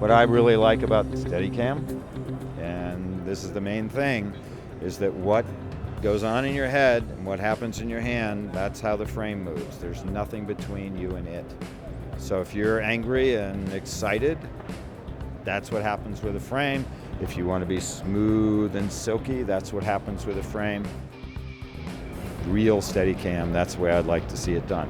What I really like about Steadicam, and this is the main thing, is that what goes on in your head and what happens in your hand, that's how the frame moves. There's nothing between you and it. So if you're angry and excited, that's what happens with a frame. If you want to be smooth and silky, that's what happens with a frame. Real Steadicam, that's the way I'd like to see it done.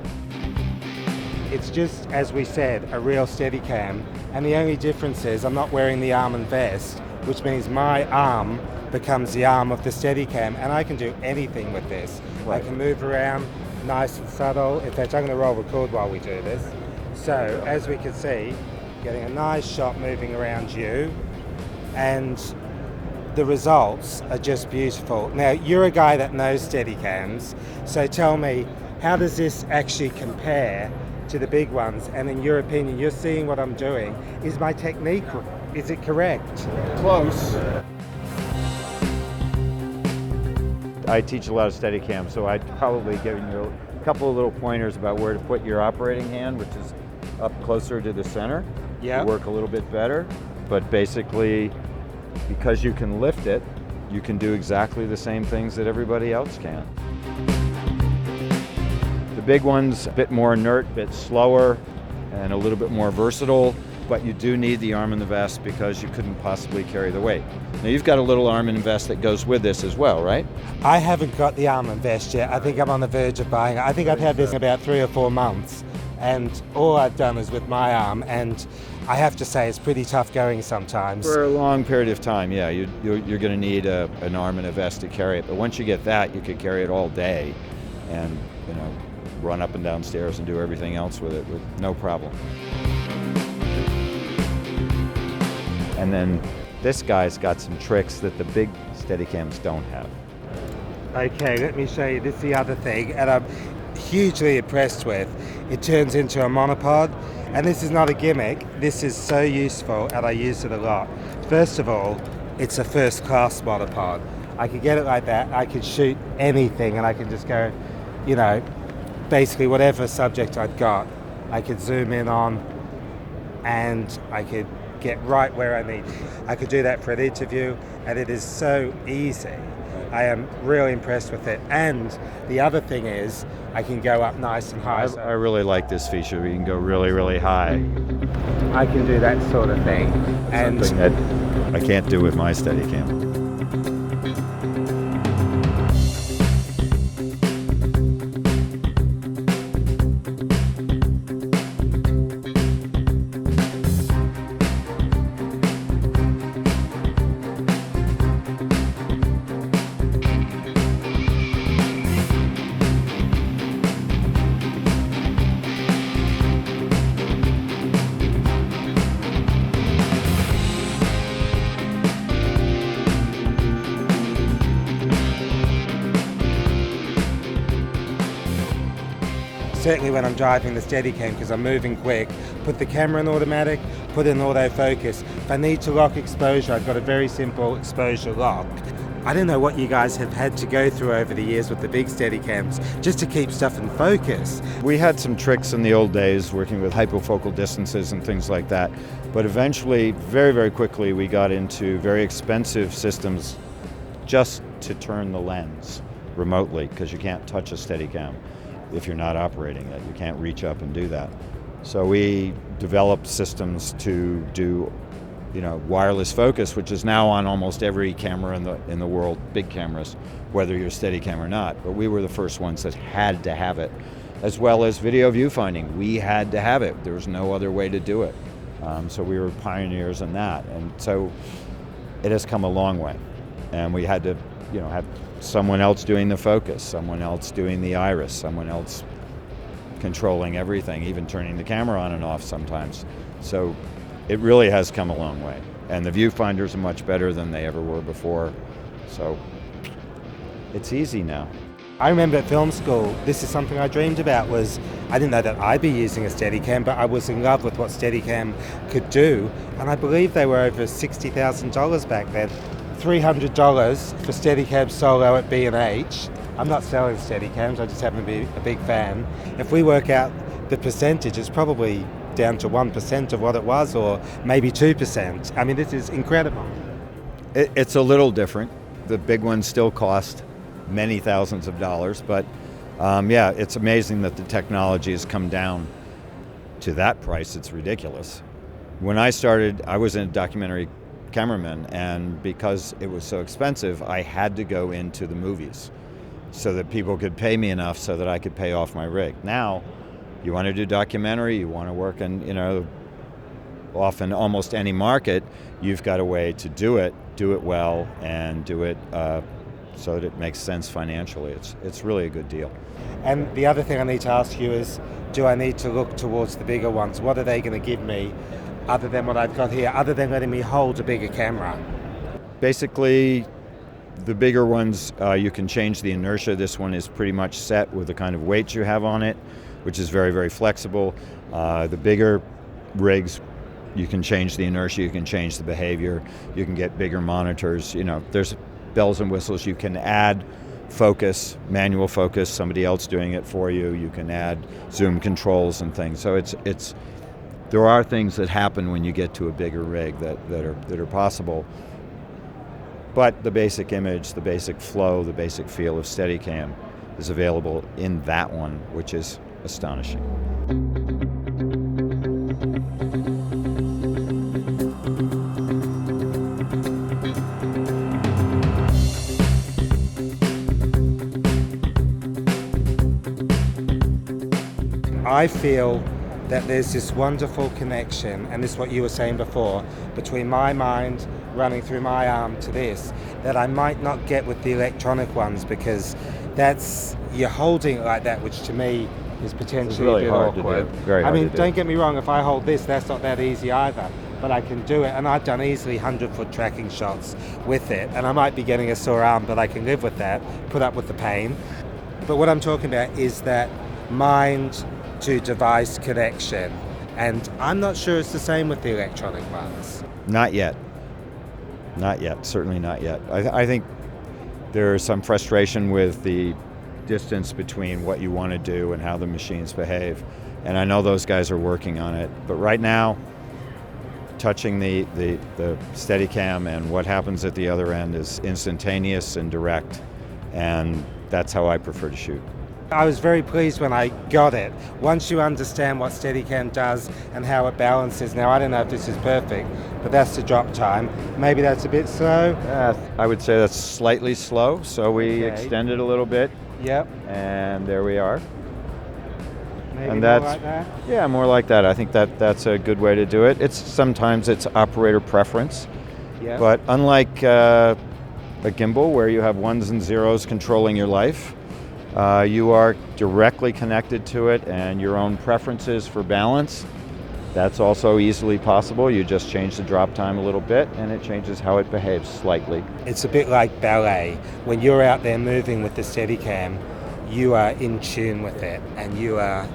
It's just, as we said, a real Steadicam, and the only difference is I'm not wearing the arm and vest, which means my arm becomes the arm of the Steadicam, and I can do anything with this. Right. I can move around nice and subtle. In fact, I'm going to roll record while we do this. So, as we can see, getting a nice shot moving around you, and the results are just beautiful. Now, you're a guy that knows Steadicams, so tell me, how does this actually compare to the big ones? And in your opinion, you're seeing what I'm doing. Is my technique, is it correct? Close. I teach a lot of Steadicam, so I'd probably give you a couple of little pointers about where to put your operating hand, which is up closer to the center. Yeah. Work a little bit better, but basically, because you can lift it, you can do exactly the same things that everybody else can. The big one's a bit more inert, a bit slower, and a little bit more versatile, but you do need the arm and the vest because you couldn't possibly carry the weight. Now you've got a little arm and vest that goes with this as well, right? I haven't got the arm and vest yet. I think I'm on the verge of buying it. I think I've had this in about 3 or 4 months, and all I've done is with my arm, and I have to say it's pretty tough going sometimes. For a long period of time, yeah, you're going to need an arm and a vest to carry it, but once you get that, you can carry it all day and, run up and down stairs and do everything else with it with no problem. And then this guy's got some tricks that the big Steadicams don't have. Okay, let me show you. This is the other thing, and I'm hugely impressed with. It turns into a monopod, and this is not a gimmick. This is so useful, and I use it a lot. First of all, it's a first-class monopod. I could get it like that. I could shoot anything, and I can just go, basically whatever subject I've got, I could zoom in on, and I could get right where I need. I could do that for an interview, and it is so easy. I am really impressed with it. And the other thing is, I can go up nice and high. I really like this feature. We can go really, really high. I can do that sort of thing. And something that I can't do with my Steadicam. certainly when I'm driving the Steadicam, because I'm moving quick, put the camera in automatic, put in autofocus. If I need to lock exposure, I've got a very simple exposure lock. I don't know what you guys have had to go through over the years with the big Steadicams just to keep stuff in focus. We had some tricks in the old days working with hypofocal distances and things like that, but eventually, very, very quickly, we got into very expensive systems just to turn the lens remotely, because you can't touch a Steadicam if you're not operating it. You can't reach up and do that. So we developed systems to do wireless focus, which is now on almost every camera in the world, big cameras, whether you're Steadicam or not. But we were the first ones that had to have it, as well as video viewfinding. We had to have it. There was no other way to do it. So we were pioneers in that, and so it has come a long way. And we had to, have someone else doing the focus, someone else doing the iris, someone else controlling everything, even turning the camera on and off sometimes. So it really has come a long way, and the viewfinders are much better than they ever were before, so it's easy now. I remember at film school, this is something I dreamed about, I didn't know that I'd be using a Steadicam, but I was in love with what Steadicam could do, and I believe they were over $60,000 back then. $300 for Steadicam Solo at B&H. I'm not selling Steadicams, I just happen to be a big fan. If we work out the percentage, it's probably down to 1% of what it was, or maybe 2%. I mean, this is incredible. It's a little different. The big ones still cost many thousands of dollars, but yeah, it's amazing that the technology has come down to that price. It's ridiculous. When I started, I was a documentary cameraman, and because it was so expensive, I had to go into the movies so that people could pay me enough so that I could pay off my rig. Now, you want to do documentary, you want to work in, often almost any market, you've got a way to do it well, and do it so that it makes sense financially. It's really a good deal. And the other thing I need to ask you is, do I need to look towards the bigger ones? What are they going to give me other than what I've got here, other than letting me hold a bigger camera? Basically, the bigger ones, you can change the inertia. This one is pretty much set with the kind of weight you have on it, which is very, very flexible. The bigger rigs, you can change the inertia, you can change the behavior, you can get bigger monitors. There's bells and whistles. You can add focus, manual focus, somebody else doing it for you. You can add zoom controls and things. So there are things that happen when you get to a bigger rig that are possible. But the basic image, the basic flow, the basic feel of Steadicam is available in that one, which is astonishing. I feel that there's this wonderful connection, and this is what you were saying before, between my mind running through my arm to this, that I might not get with the electronic ones, because you're holding it like that, which to me is potentially really a bit hard awkward. to do. Very hard to do. Don't get me wrong, if I hold this, that's not that easy either, but I can do it, and I've done easily 100-foot tracking shots with it, and I might be getting a sore arm, but I can live with that, put up with the pain. But what I'm talking about is that mind to device connection, and I'm not sure it's the same with the electronic ones. Not yet. Certainly not yet. I think there is some frustration with the distance between what you want to do and how the machines behave, and I know those guys are working on it. But right now, touching the Steadicam and what happens at the other end is instantaneous and direct, and that's how I prefer to shoot. I was very pleased when I got it. Once you understand what Steadicam does and how it balances, now I don't know if this is perfect, but that's the drop time. Maybe that's a bit slow. I would say that's slightly slow, so we extend it a little bit. Yep. And there we are. Maybe and more like that? Yeah, more like that. I think that's a good way to do it. Sometimes it's operator preference. Yep. But unlike a gimbal where you have ones and zeros controlling your life, you are directly connected to it, and your own preferences for balance, that's also easily possible. You just change the drop time a little bit, and it changes how it behaves slightly. It's a bit like ballet. When you're out there moving with the Steadicam, you are in tune with it, and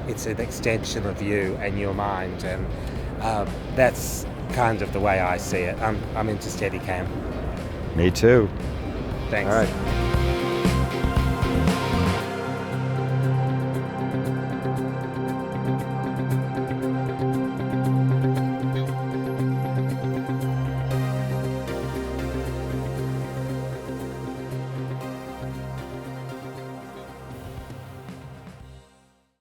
it's an extension of you and your mind, and that's kind of the way I see it. I'm into Steadicam. Me too. Thanks. All right.